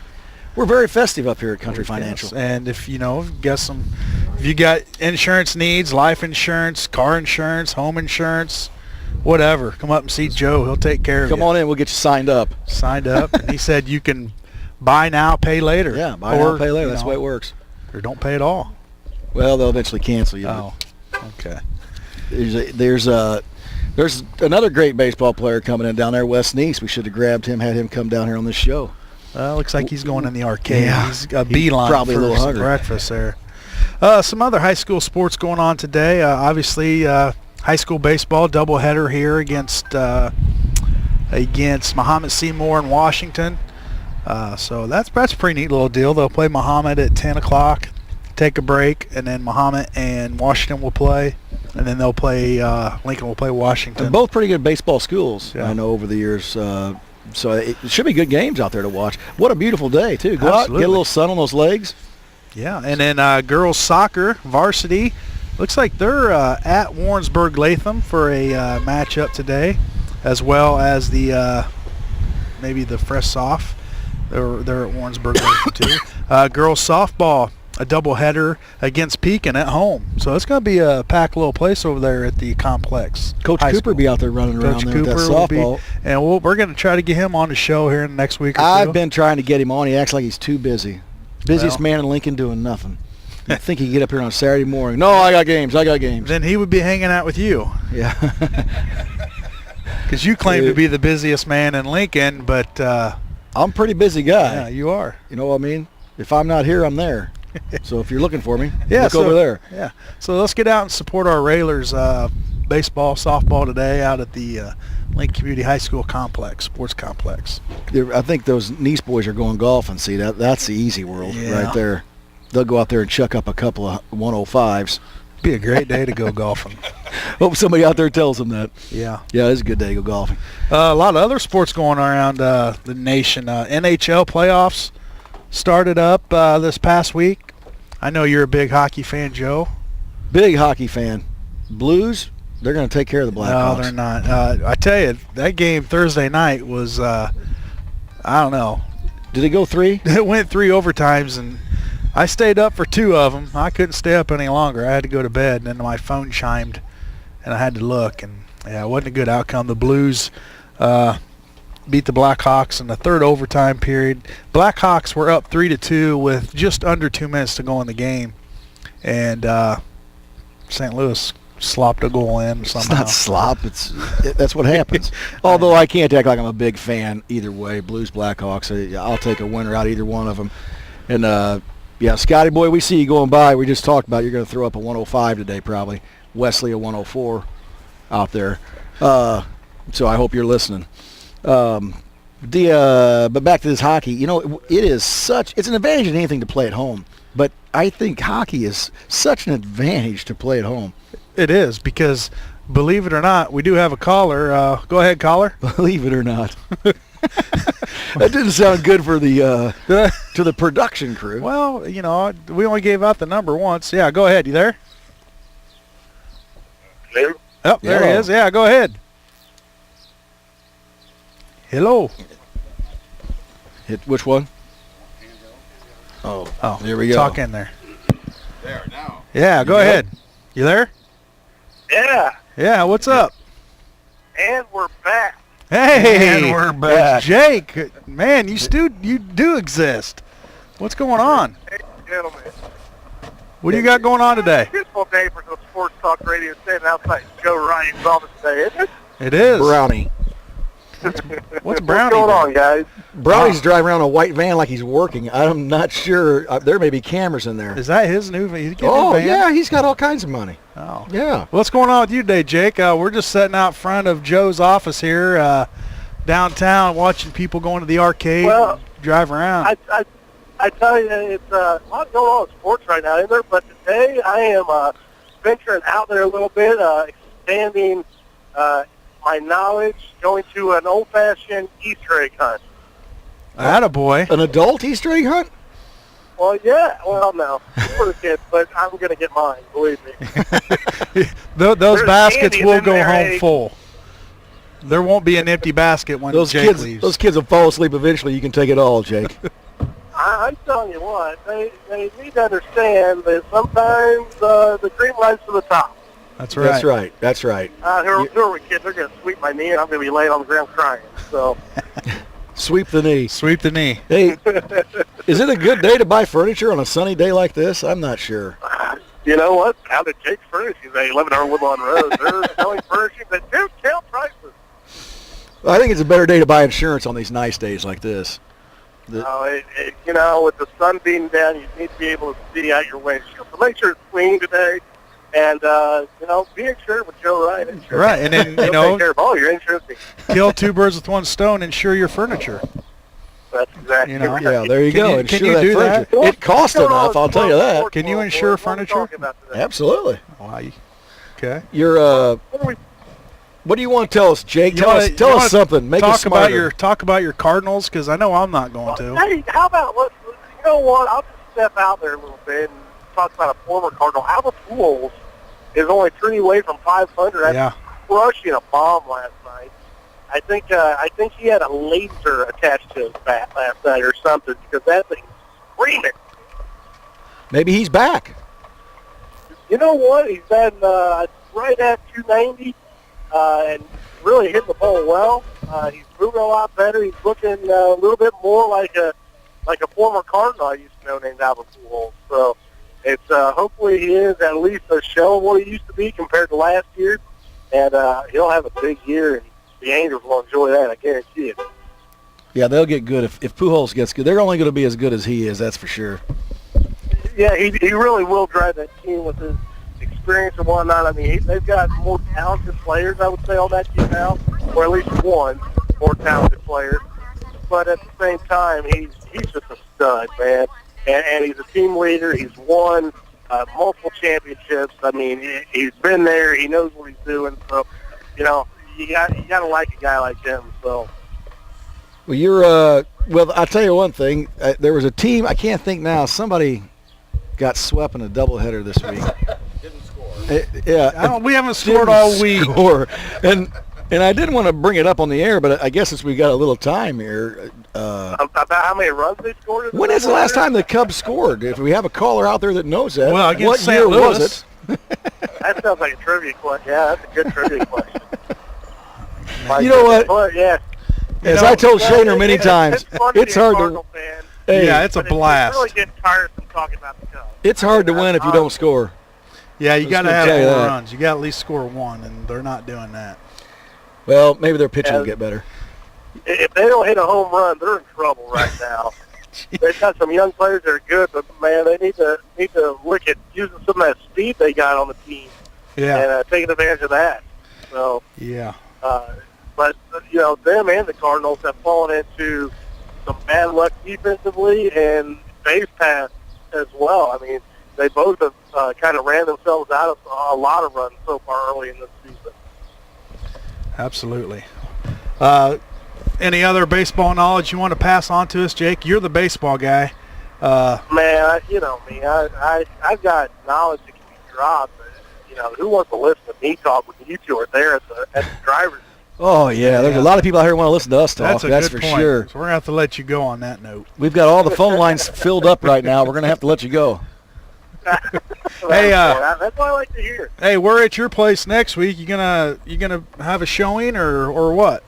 We're very festive up here at Country Financial. Yes. And if if you got insurance needs, life insurance, car insurance, home insurance, whatever, come up and see Joe. He'll take care of you. Come on in. We'll get you signed up. Signed up. And he said you can buy now, pay later. Yeah, buy now, pay later. That's the way it works. Or don't pay at all. Well, they'll eventually cancel you. Oh, okay. There's another great baseball player coming in down there, Wes Neese. We should have grabbed him, had him come down here on this show. Looks like he's going in the arcade. Yeah. He's got a beeline probably a for little some hungry. breakfast there. Some other high school sports going on today. Obviously, high school baseball doubleheader here against Muhammad Seymour in Washington. So that's a pretty neat little deal. They'll play Muhammad at 10 o'clock, take a break, and then Muhammad and Washington will play, and then they'll play Lincoln will play Washington. And both pretty good baseball schools, Yeah. I know, over the years. So it should be good games out there to watch. What a beautiful day, too. Go out, Absolutely. get a little sun on those legs. Yeah, and then girls soccer varsity looks like they're at Warrensburg Latham for a matchup today, as well as the maybe the Fresh Soft. They're at Warrensburg Latham too. Girls softball, a doubleheader against Pekin at home. So it's going to be a packed little place over there at the complex. Coach High Cooper school. be out there running around Coach there with that Cooper will softball. be, and we're going to try to get him on the show here in the next week or two. I've been trying to get him on. He acts like he's too busy. Busiest Well. man in Lincoln doing nothing. I think he'd get up here on Saturday morning. No, I got games. Then he would be hanging out with you. Yeah. Because you claim to be the busiest man in Lincoln, but I'm a pretty busy guy. yeah, you are. You know what I mean? If I'm not here, I'm there. So if you're looking for me, Yeah, look over there. Yeah. So let's get out and support our Railers baseball, softball today out at the Lincoln Community High School complex, sports complex. I think those Nice boys are going golfing. See, that's the easy world Yeah. right there. They'll go out there and chuck up a couple of 105s. Be a great day to go golfing. Hope somebody out there tells them that. Yeah. Yeah, it's a good day to go golfing. A lot of other sports going on around the nation. NHL playoffs started up this past week. I know you're a big hockey fan, Joe. Big hockey fan. Blues, they're going to take care of the Blackhawks. No, they're not. I tell you, that game Thursday night was, I don't know. Did it go 3? It went 3 overtimes, and I stayed up for 2 of them. I couldn't stay up any longer. I had to go to bed, and then my phone chimed, and I had to look. And, yeah, it wasn't a good outcome. The Blues beat the Blackhawks in the third overtime period. Blackhawks were up 3-2 with just under 2 minutes to go in the game. And St. Louis slopped a goal in somehow. It's not slop. That's what happens. Although I can't act like I'm a big fan either way. Blues, Blackhawks. I'll take a winner out either one of them. And Yeah, Scotty boy, we see you going by. We just talked about you're going to throw up a 105 today, probably. Wesley a 104 out there. So I hope you're listening. But back to this hockey. You know, it's an advantage in anything to play at home. But I think hockey is such an advantage to play at home. It is, because believe it or not, we do have a caller. Go ahead, caller. Believe it or not. That didn't sound good for the to the production crew. Well, you know, we only gave out the number once. Yeah, go ahead. You there? Hello? Oh, there he is. Yeah, go ahead. Hello. Hit which one? Oh, there we go. Talk in there. There, now. Yeah, go ahead. You there? Yeah, Yeah, what's up? and we're back. Hey, And we're back. It's Jake. Man, you do exist. What's going on? Hey, gentlemen. What do you got going on today? Beautiful day for the Sports Talk Radio standing outside Joe Ryan's office today, isn't it? It is. Brownie. What's Brownie going doing? on, guys? Brownie's driving around a white van like he's working. I'm not sure. There may be cameras in there. Is that his new van? Oh, yeah, he's got all kinds of money. Oh. Yeah. What's going on with you today, Jake? We're just sitting out front of Joe's office here downtown watching people going to the arcade Well, and drive around. I tell you, it's a lot going on in sports right now, isn't there? But today I am venturing out there a little bit, expanding my knowledge, going to an old-fashioned Easter egg hunt. Attaboy. An adult Easter egg hunt? Well, yeah. Well, no, it's for the kids, but I'm going to get mine, believe me. Those There's baskets candy will in go there, home eh? full. There won't be an empty basket when Jake leaves. Those kids will fall asleep eventually. You can take it all, Jake. I'm telling you what, they need to understand that sometimes the cream rises to the top. That's right. That's right. Who are we kids? They're going to sweep my knee, and I'm going to be laying on the ground crying. So, Sweep the knee. Sweep the knee. Hey, is it a good day to buy furniture on a sunny day like this? I'm not sure. you know what? Out at Jake's Furnishings, they live on Woodlawn Road. They're selling furnishings at discount prices. I think it's a better day to buy insurance on these nice days like this. You know, with the sun being down, you need to be able to see out your windshield. So make sure it's clean today. And, you know, be insured with Joe Ryan Insurance. Right, and then, you He'll know, take care of all your insurance needs. kill two birds with one stone, insure your furniture. That's exactly You know, right. Yeah, there you Can go. you- can Insure you that do furniture. that? It costs enough, I'll tell you that. Can you insure What are we furniture? talking about today? Absolutely. Why? Okay. You're What are we what do you want to tell us, Jake? You Tell wanna- us you wanna something. Make us Talk about smarter. your Cardinals, because I know I'm not going to. Hey, how about, you know what, I'll just step out there a little bit and talk about a former Cardinal. Albert Pujols is only 3 away from 500. Yeah. Crushing a bomb last night. I think he had a laser attached to his bat last night or something, because that thing's screaming. Maybe he's back. You know what? He's been right at 290 and really hitting the ball well. He's moving a lot better. He's looking a little bit more like a former Cardinal I used to know named Albert Pujols. So it's hopefully he is at least a shell of what he used to be compared to last year, and he'll have a big year, and the Angels will enjoy that. I guarantee it. Yeah, they'll get good if Pujols gets good. They're only going to be as good as he is. That's for sure. Yeah, he really will drive that team with his experience and whatnot. I mean, they've got more talented players, I would say, on that team now, or at least one more talented player. But at the same time, he's just a stud, man. And he's a team leader. He's won multiple championships. I mean, he's been there. He knows what he's doing. So, you know, you got to like a guy like him. So. Well, well, I'll tell you one thing. There was a team, I can't think now, somebody got swept in a doubleheader this week. Didn't score. Yeah. We haven't scored all week. Score. And I didn't want to bring it up on the air, but I guess since we got a little time here. About how many runs they scored? When is the last time the Cubs scored? If we have a caller out there that knows that, Well, against what St. year Louis. was it? That sounds like a trivia question. Yeah, that's a good trivia question. You know what? But, yeah. As know, I told Yeah, Shaner many times, fun to it's be a hard Cardinal to. fan, Hey, Yeah, it's a but blast. It's really getting tiresome talking about the Cubs. it's hard to win if you don't score. Yeah, you I was got to gonna have tell you more that. runs. You got to at least score one, and they're not doing that. Well, maybe their pitching will Yeah. get better. If they don't hit a home run, they're in trouble right now. they've got some young players that are good, but man, they need to look at using some of that speed they got on the team and taking advantage of that. So yeah. But them and the Cardinals have fallen into some bad luck defensively and base pass as well. I mean, they both have kind of ran themselves out of a lot of runs so far early in this season. Absolutely. Any other baseball knowledge you want to pass on to us, Jake? You're the baseball guy. Man, you know me. I've got knowledge that can be dropped. But, who wants to listen to me talk when you two are there at the driver's? Oh, yeah. There's a lot of people out here who want to listen to us talk. That's for point. sure. So we're going to have to let you go on that note. We've got all the phone lines filled up right now. We're going to have to let you go. Hey, that's what I like to hear. Hey, we're at your place next week. You gonna have a showing or what?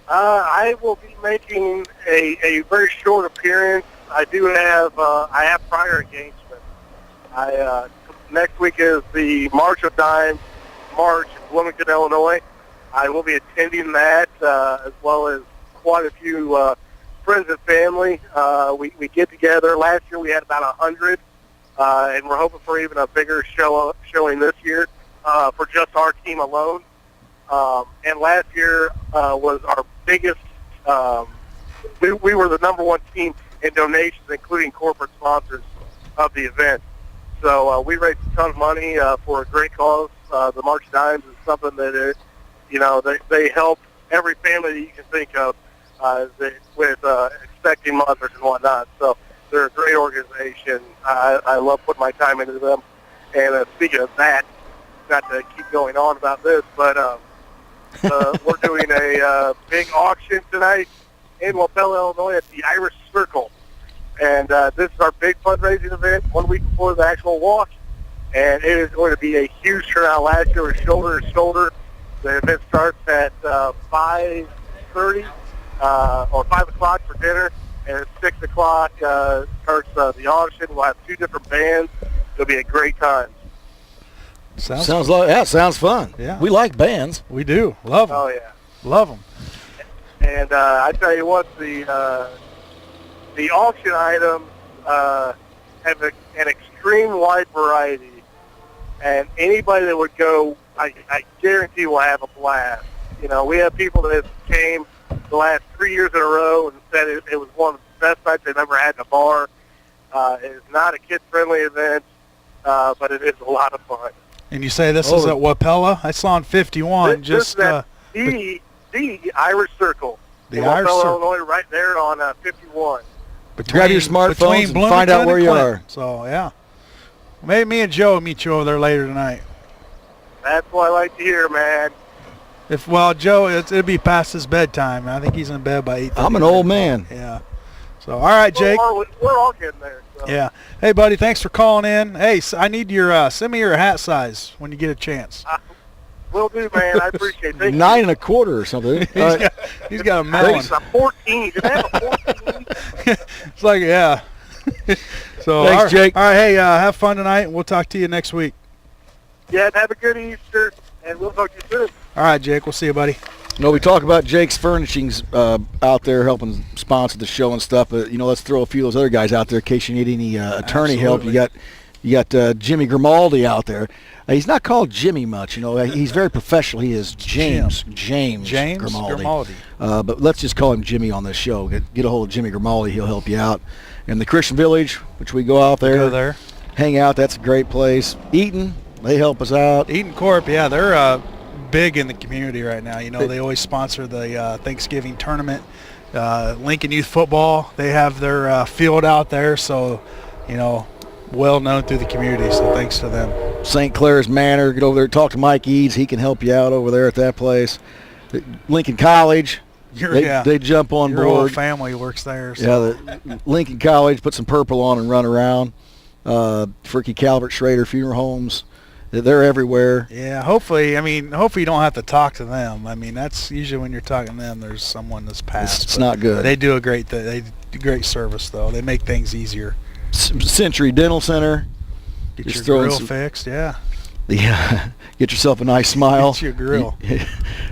I will be making a very short appearance. I do have prior engagements. Next week is the March of Dimes March in Bloomington, Illinois. I will be attending that as well as quite a few friends and family. We get together. Last year we had about 100, and we're hoping for even a bigger showing this year for just our team alone. And last year was our biggest. We were the number one team in donations, including corporate sponsors of the event. So we raised a ton of money for a great cause. The March Dimes is something that they help every family that you can think of with expecting mothers and whatnot. So they're a great organization. I love putting my time into them. And speaking of that, not to keep going on about this, but we're doing a big auction tonight in Wapella, Illinois at the Irish Circle. And this is our big fundraising event 1 week before the actual walk. And it is going to be a huge turnout. Last year was shoulder to shoulder. The event starts at 5:30 or 5 o'clock for dinner. And at 6 o'clock starts the auction. We'll have 2 different bands. It'll be a great time. Sounds fun. Yeah. We like bands. We do. Love them. Oh, yeah. Love them. And I tell you what, the auction items have an extreme wide variety. And anybody that would go, I guarantee will have a blast. We have people that have came the last 3 years in a row and said it was one of the best nights they've ever had in a bar. It is not a kid-friendly event, but it is a lot of fun. And you say this is at Wapella? I saw on 51. This is at the Irish Circle. The in Irish Wapella, Circle. Illinois, right there on 51. Grab your smartphones and find out where you are. So, yeah. Maybe me and Joe will meet you over there later tonight. That's what I like to hear, man. Joe, it'll be past his bedtime. I think he's in bed by 8:30. I'm an old man. Yeah. So, all right, Jake. We're all getting there. So. Yeah. Hey, buddy, thanks for calling in. Hey, I need your send me your hat size when you get a chance. Will do, man. I appreciate it. 9 1/4 or something. He's got a melon. It's a 14. Did I have a 14? It's like, yeah. So, thanks, Jake. All right, hey, have fun tonight, and we'll talk to you next week. Yeah, have a good Easter, and we'll talk to you soon. All right, Jake. We'll see you, buddy. We talk about Jake's Furnishings out there helping sponsor the show and stuff. But let's throw a few of those other guys out there in case you need any attorney help. You got Jimmy Grimaldi out there. He's not called Jimmy much. He's very professional. He is James Grimaldi. But let's just call him Jimmy on this show. Get a hold of Jimmy Grimaldi. He'll help you out. And the Christian Village, which we go out there, hang out. That's a great place. Eaton, they help us out. Eaton Corp, yeah, they're big in the community right now. They always sponsor the Thanksgiving tournament. Lincoln Youth Football, they have their field out there, so well known through the community. So thanks to them. St. Clair's Manor, get over there, talk to Mike Eads. He can help you out over there at that place. Lincoln College, they jump on your board. Your whole family works there. So. Yeah, the Lincoln College, put some purple on and run around. Fricky Calvert Schrader Funeral Homes. They're everywhere. Yeah, hopefully you don't have to talk to them. That's usually when you're talking to them, there's someone that's passed. It's not good. They do they do great service, though. They make things easier. Century Dental Center. Get your grill fixed, yeah. Yeah, get yourself a nice smile. Get your grill.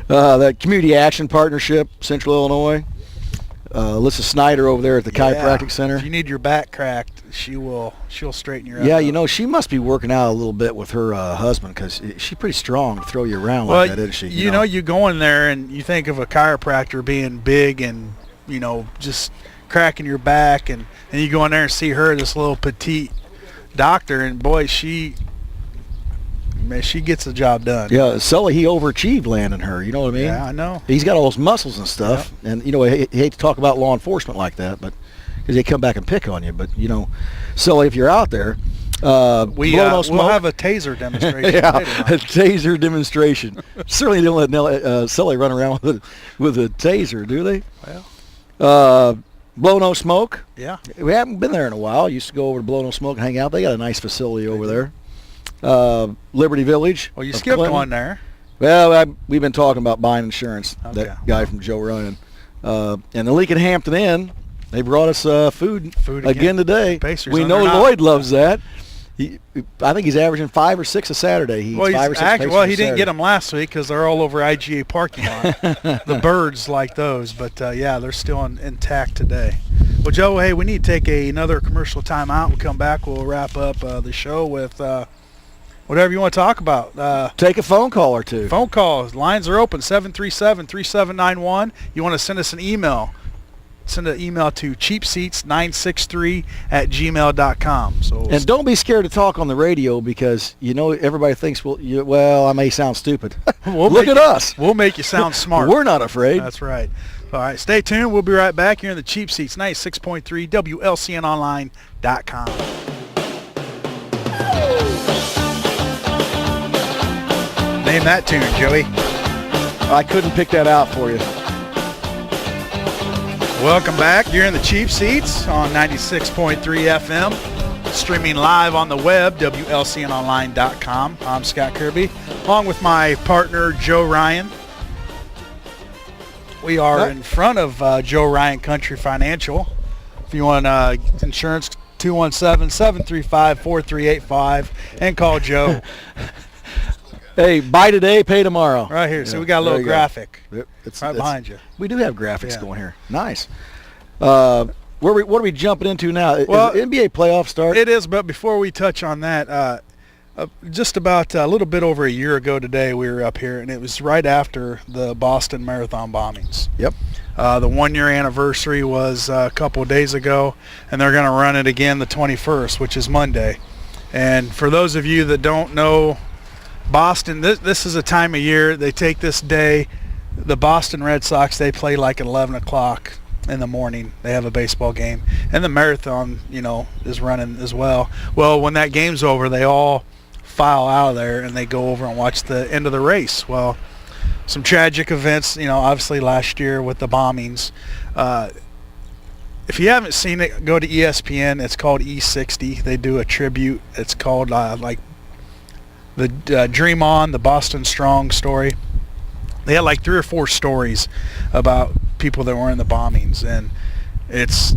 That Community Action Partnership, Central Illinois. Alyssa Snyder over there at the chiropractic center. If you need your back cracked, she'll straighten your Yeah, up. she must be working out a little bit with her husband because she's pretty strong to throw you around like that, isn't she? You go in there and you think of a chiropractor being big and, just cracking your back, and you go in there and see her, this little petite doctor, and boy, she gets the job done. Yeah, Sully, he overachieved landing her, you know what I mean? Yeah, I know. He's got all those muscles and stuff, and, I hate to talk about law enforcement like that, but because they come back and pick on you, but, Sully, if you're out there, we'll have a taser demonstration. Yeah, a taser demonstration. Certainly don't let Sully run around with a taser, do they? Well, Blow No Smoke. Yeah. We haven't been there in a while. Used to go over to Blow No Smoke and hang out. They got a nice facility over there. Liberty Village. Well, you skipped one there. Well, we've been talking about buying insurance. Okay. That guy from Joe Ryan. And the Lincoln Hampton Inn, they brought us food again today. Pacers we know Lloyd loves that. I think he's averaging 5 or 6 a Saturday. He eats 5 or 6 pacers he didn't get them last week because they're all over IGA parking lot. The birds like those, but they're still intact today. Well, Joe, hey, we need to take another commercial timeout. We'll come back. We'll wrap up the show with whatever you want to talk about. Take a phone call or two. Phone calls. Lines are open, 737-3791. You want to send us an email. Send an email to cheapseats963@gmail.com. And don't be scared to talk on the radio because everybody thinks I may sound stupid. Look at us. We'll make you sound smart. We're not afraid. That's right. All right, stay tuned. We'll be right back here in the Cheap Seats 96.3 WLCNonline.com. Name that tune, Joey. I couldn't pick that out for you. Welcome back. You're in the Cheap Seats on 96.3 FM. Streaming live on the web, WLCNonline.com. I'm Scott Kirby, along with my partner, Joe Ryan. We are in front of Joe Ryan Country Financial. If you want insurance, 217-735-4385, and call Joe. Hey, buy today, pay tomorrow. Right here. So we got a little graphic It's behind you. We do have graphics going here. Nice. What are we jumping into now? Well, is the NBA playoff start? It is, but before we touch on that, just about a little bit over a year ago today, we were up here, and it was right after the Boston Marathon bombings. Yep. The 1-year anniversary was a couple of days ago, and they're going to run it again the 21st, which is Monday. And for those of you that don't know Boston, this is a time of year, they take this day, the Boston Red Sox, they play like at 11 o'clock in the morning. They have a baseball game. And the marathon, is running as well. Well, when that game's over, they all file out of there and they go over and watch the end of the race. Well, some tragic events, obviously last year with the bombings. If you haven't seen it, go to ESPN. It's called E60. They do a tribute. It's called the Dream On, the Boston Strong story. They had like 3 or 4 stories about people that were in the bombings, and it's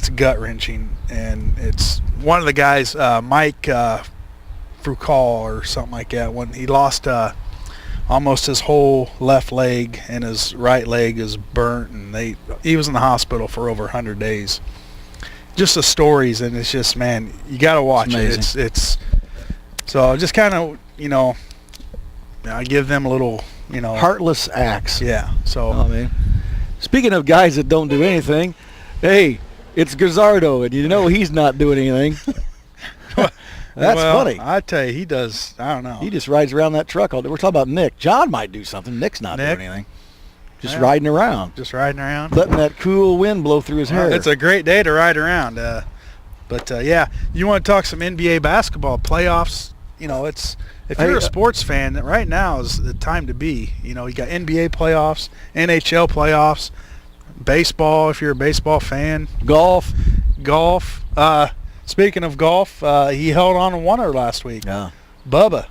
gut wrenching. And it's one of the guys, Mike Frucal or something like that, when he lost almost his whole left leg and his right leg is burnt, and he was in the hospital for over 100 days. Just the stories, and it's just, man, you got to watch it. It's so just kind of, I give them a little, heartless acts. Yeah. So I mean, speaking of guys that don't do anything, hey, it's Gazzardo, and he's not doing anything. That's funny. I tell you, he does. I don't know. He just rides around that truck all day. We're talking about Nick. John might do something. Nick's not doing anything. Just riding around. Just riding around. Letting that cool wind blow through his hair. It's a great day to ride around. But yeah, you want to talk some NBA basketball playoffs? It's if you're a sports fan, right now is the time to be. You got NBA playoffs, NHL playoffs, baseball if you're a baseball fan, golf. Speaking of golf, he held on and won her last week. Yeah, Bubba,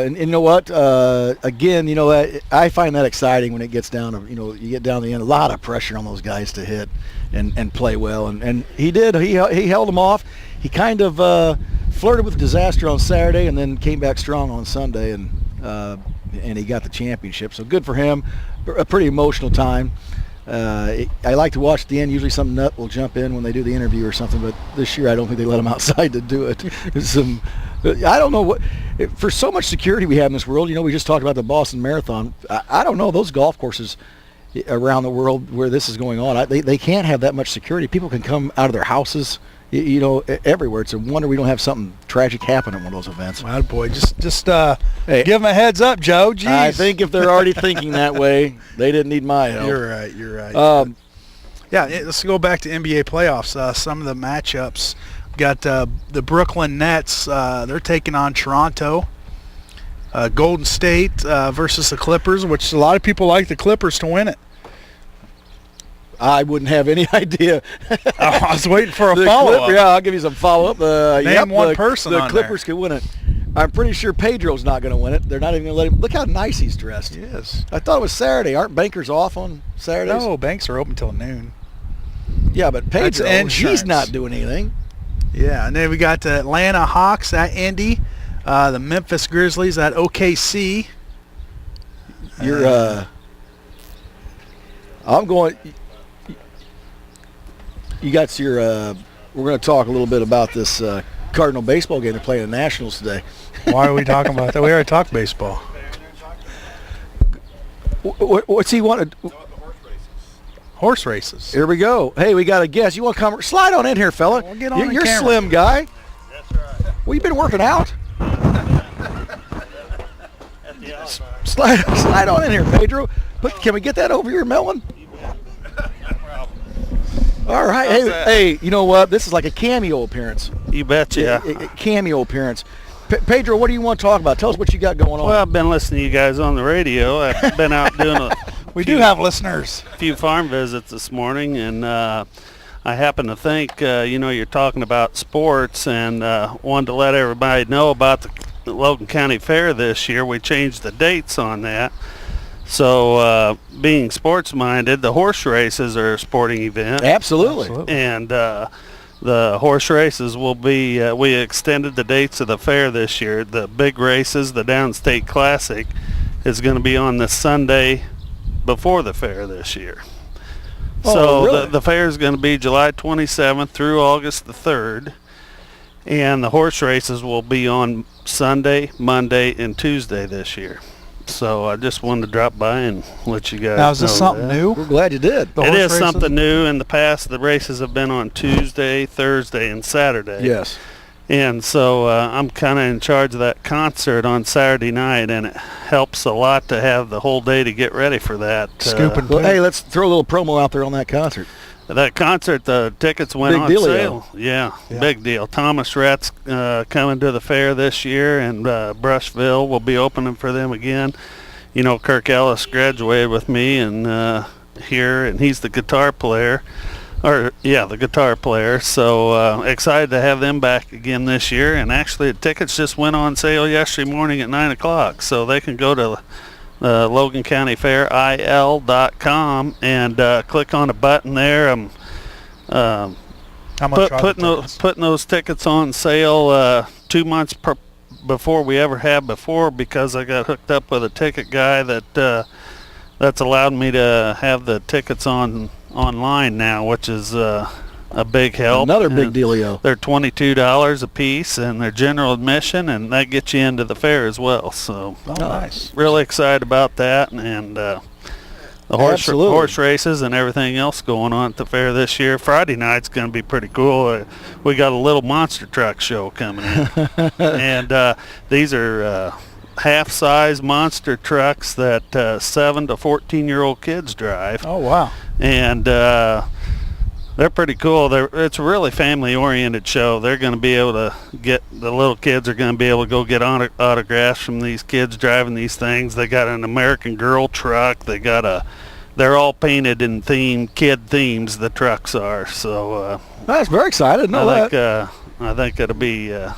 and you know what? Again, I find that exciting when it gets down to you get down to the end. A lot of pressure on those guys to hit and play well, and he did. He held them off. He kind of flirted with disaster on Saturday and then came back strong on Sunday, and he got the championship. So good for him. A pretty emotional time. I like to watch at the end. Usually some nut will jump in when they do the interview or something, but this year I don't think they let them outside to do it. I don't know what, for so much security we have in this world. We just talked about the Boston Marathon. I don't know, those golf courses around the world where this is going on, they can't have that much security. People can come out of their houses, everywhere. It's a wonder we don't have something tragic happen at one of those events. Wow, boy, just hey, give them a heads up, Joe. Jeez. I think if they're already thinking that way, they didn't need my help. You're right. Yeah, let's go back to NBA playoffs. Some of the matchups. Got the Brooklyn Nets. They're taking on Toronto. Golden State versus the Clippers, which a lot of people like the Clippers to win it. I wouldn't have any idea. I was waiting for a follow-up. Yeah, I'll give you some follow-up. Name one person the on Clippers there. can win it. I'm pretty sure Pedro's not going to win it. They're not even going to let him. Look how nice he's dressed. Yes. I thought it was Saturday. Aren't bankers off on Saturdays? No, banks are open till noon. Yeah, but Pedro, he's not doing anything. Yeah, and then we got the Atlanta Hawks at Indy, the Memphis Grizzlies at OKC. I'm going. You got your. We're going to talk a little bit about this Cardinal baseball game they're playing in the Nationals today. Why are we talking about that? We already talked baseball. What's he wanted? Horse races. Here we go. Hey, we got a guest. You want to come? Slide on in here, fella. Well, get on You're camera. slim guy. That's right. Well, you been working out. Slide on in here, Pedro. Can we get that over your melon? All right. Hey, you know what? This is like a cameo appearance. You betcha. A cameo appearance. Pedro, what do you want to talk about? Tell us what you got going on. Well, I've been listening to you guys on the radio. I've been out doing We do have listeners. few farm visits this morning, and I happen to think, you're talking about sports, and wanted to let everybody know about the Logan County Fair this year. We changed the dates on that. So being sports-minded, the horse races are a sporting event. Absolutely. And the horse races will be, we extended the dates of the fair this year. The big races, the Downstate Classic, is going to be on the Sunday before the fair this year. Oh, So really? the fair is going to be July 27th through August the 3rd. And the horse races will be on Sunday, Monday, and Tuesday this year. So I just wanted to drop by and let you guys Now, is this know something that. new? We're glad you did. The It horse is races? something new. In the past, the races have been on Tuesday, Thursday, and Saturday. Yes. And so I'm kind of in charge of that concert on Saturday night, and it helps a lot to have the whole day to get ready for that. Scooping. Well, hey, let's throw a little promo out there on that concert. That concert, the tickets went Big on dealio. sale. Yeah, big deal. Thomas Rhett's coming to the fair this year, and Brushville will be opening for them again. Kirk Ellis graduated with me and here, and he's the guitar player. The guitar player. So excited to have them back again this year. And actually, the tickets just went on sale yesterday morning at 9 o'clock. So they can go to Logan County Fair il.com and click on a button there. I'm How much are the tickets? putting those tickets on sale 2 months before we ever have before, because I got hooked up with a ticket guy that's allowed me to have the tickets online now, which is a big help. Another big And dealio. They're $22 a piece, and they're general admission, and that gets you into the fair as well. So Oh, nice. really excited about that, and the Absolutely. horse races and everything else going on at the fair this year. Friday night's going to be pretty cool. We got a little monster truck show coming in, and these are half-size monster trucks that 7 to 14-year-old kids drive. Oh, wow. And they're pretty cool. It's a really family-oriented show. They're going to be able to the little kids are going to be able to go get autographs from these kids driving these things. They got an American Girl truck. They're all painted in kid themes, the trucks are. So That's very excited. I think it'll be a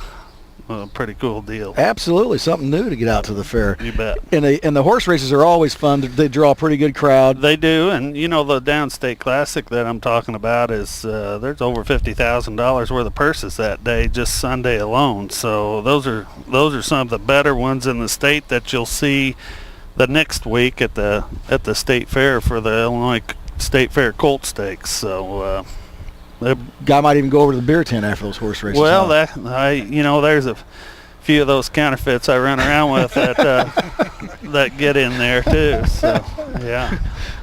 pretty cool deal. Absolutely, something new to get out to the fair. You bet. And the horse races are always fun. They draw a pretty good crowd. They do, and the Downstate Classic that I'm talking about is there's over $50,000 worth of purses that day, just Sunday alone. So those are some of the better ones in the state that you'll see the next week at the state fair for the Illinois State Fair Colt Stakes. So Guy might even go over to the beer tent after those horse races. well, huh? there's a few of those counterfeits I run around with that that get in there too. So yeah.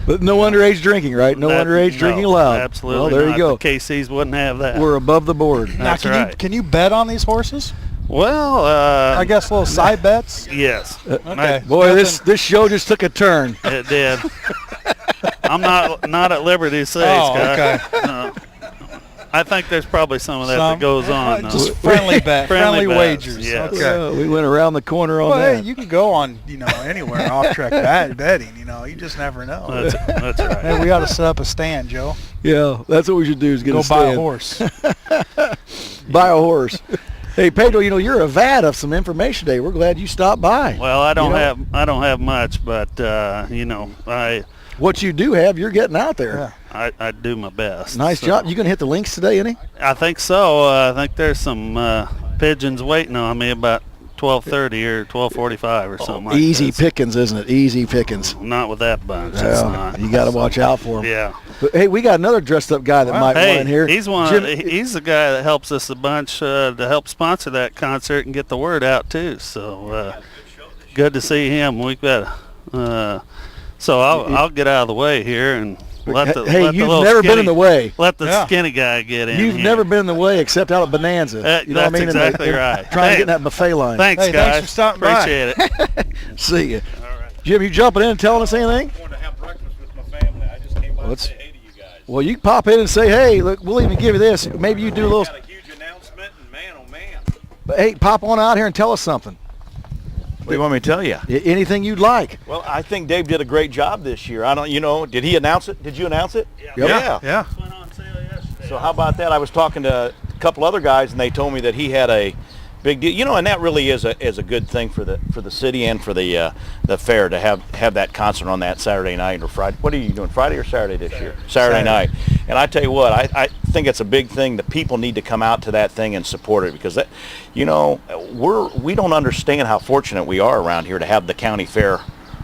But no underage drinking, right? No underage drinking allowed. Absolutely. Well, there not. you go. The KCs wouldn't have that. We're above the board. Now, That's right. Can you bet on these horses? Well, I guess little side bets. yes. Okay. Boy, this show just took a turn. It did. I'm not at liberty to say, Scott. Okay. No. I think there's probably some of that goes on. though. Just friendly bet, friendly bets, wagers. yes. Okay. We went around the corner on Well, that. hey, you can go on, anywhere off track betting. You just never know. That's right. Hey, we ought to set up a stand, Joe. Yeah, that's what we should do is get Go a buy a stand. horse. Buy a horse. Hey, Pedro, you're a vat of some information today. We're glad you stopped by. Well, I don't have much, but What you do have, you're getting out there. Yeah. I do my best. Nice So, job. You gonna hit the links today, any? I think so. I think there's some pigeons waiting on me about 12:30 or 12:45 or something like that. Easy pickings, isn't it? Easy pickings. Not with that bunch. It's Well, not. you got to watch out for them. Yeah. But, hey, we got another dressed up guy that might Hey, want in here. he's one. Jim, He's the guy that helps us a bunch to help sponsor that concert and get the word out too. So good to see him. We've got. So I'll get out of the way here and let the hey, let the you've little never skinny, been in the way. Let the skinny guy get in. You've here. never been in the way except out at Bonanza. You know what I mean? That's exactly right. Trying to get in that buffet line. Thanks, Hey, guys. thanks for stopping by. Appreciate it. See you. All right. Jim, you jumping in and telling us anything? I wanted to have breakfast with my family. I just came by to say hey to you guys. Well, you can pop in and say, hey, look, we'll even give you this. Maybe you do a little. Got a huge announcement, and man, oh man. Hey, pop on out here and tell us something. What do you want me to tell you? Anything you'd like. Well, I think Dave did a great job this year. I don't, did he announce it? Did you announce it? Yeah. Yeah. Went on sale yesterday. So how about that? I was talking to a couple other guys, and they told me that he had a big deal. And that really is a good thing for the city and for the fair to have that concert on that Saturday night or Friday. What are you doing, Friday or Saturday this year? Saturday night. And I tell you what, I think it's a big thing that people need to come out to that thing and support it, because that, we don't understand how fortunate we are around here to have the county fair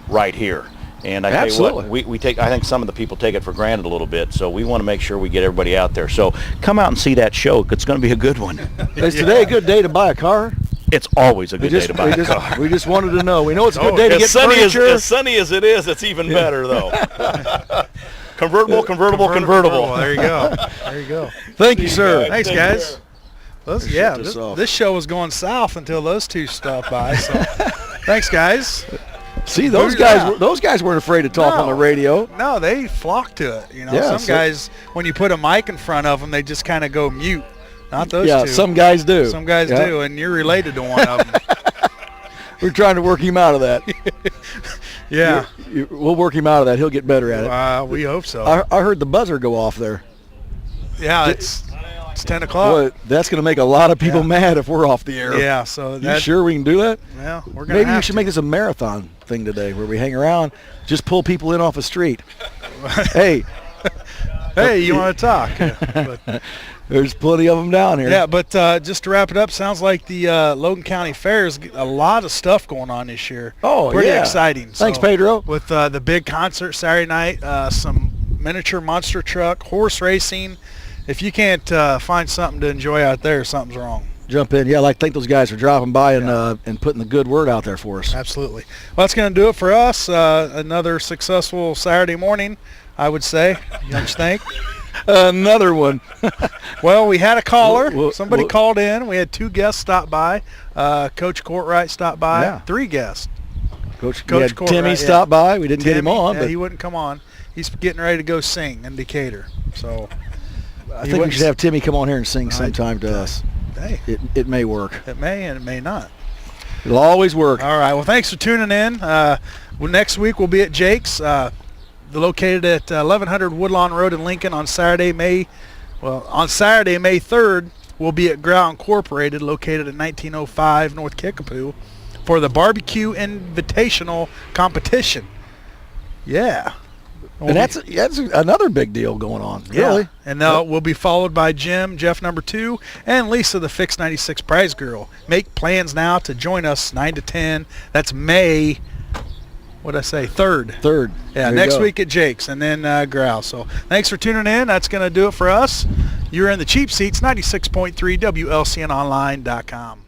right here. And I tell you what, I think some of the people take it for granted a little bit, so we want to make sure we get everybody out there. So come out and see that show. It's going to be a good one. Is today a good day to buy a car? It's always a good day to buy a car. We just wanted to know. We know it's a good day to get furniture. As sunny as it is, it's even better, though. Convertible. There you go. There you go. Thank you, sir. Thanks, guys. Shut this off. This show was going south until those two stopped by. So, thanks, guys. See, those Yeah. guys weren't afraid to talk on the radio. No, they flock to it. Yeah, some guys, when you put a mic in front of them, they just kind of go mute. Not those Yeah, two. some guys do. Some guys do, and you're related to one of them. We're trying to work him out of that. Yeah. We'll work him out of that. He'll get better at it. We hope so. I heard the buzzer go off there. Yeah, it's 10 o'clock. Boy, that's going to make a lot of people mad if we're off the air. Yeah, so You sure we can do that? Yeah, we're gonna. Maybe have we should to. make this a marathon thing today, where we hang around, just pull people in off the street. Hey, you want to talk? But, there's plenty of them down here. yeah, but just to wrap it up, sounds like the Logan County Fair's a lot of stuff going on this year. Oh, pretty yeah. exciting. Thanks, So, Pedro. With the big concert Saturday night, some miniature monster truck, horse racing. If you can't find something to enjoy out there, something's wrong. Jump in. Yeah, I thank those guys for dropping by and putting the good word out there for us. Absolutely. Well, that's going to do it for us. Another successful Saturday morning, I would say. Don't you think? Another one. Well, we had a caller. Well, Somebody called in. We had 2 guests stop by. Coach Courtwright stopped by. Yeah. 3 guests. Coach Coach we had Courtwright, Timmy yeah. stop by. We didn't get him Timmy, on, yeah, but he wouldn't come on. He's getting ready to go sing in Decatur. So I think we should have Timmy come on here and sing I- sometime to us. Hey, It may work. it may and it may not. It'll always work. All right. Well, thanks for tuning in. Next week we'll be at Jake's, located at 1100 Woodlawn Road in Lincoln on Saturday, May 3rd. We'll be at Growl Incorporated, located at 1905 North Kickapoo, for the Barbecue Invitational Competition. Yeah. And that's another big deal going on. Yeah. Really. And we'll be followed by Jim, Jeff number 2, and Lisa, the Fix 96 prize girl. Make plans now to join us 9 to 10. That's May What'd I say? Third. Third. Yeah, There you next go. week at Jake's, and then Grouse. So thanks for tuning in. That's going to do it for us. You're in the cheap seats, 96.3 WLCNonline.com.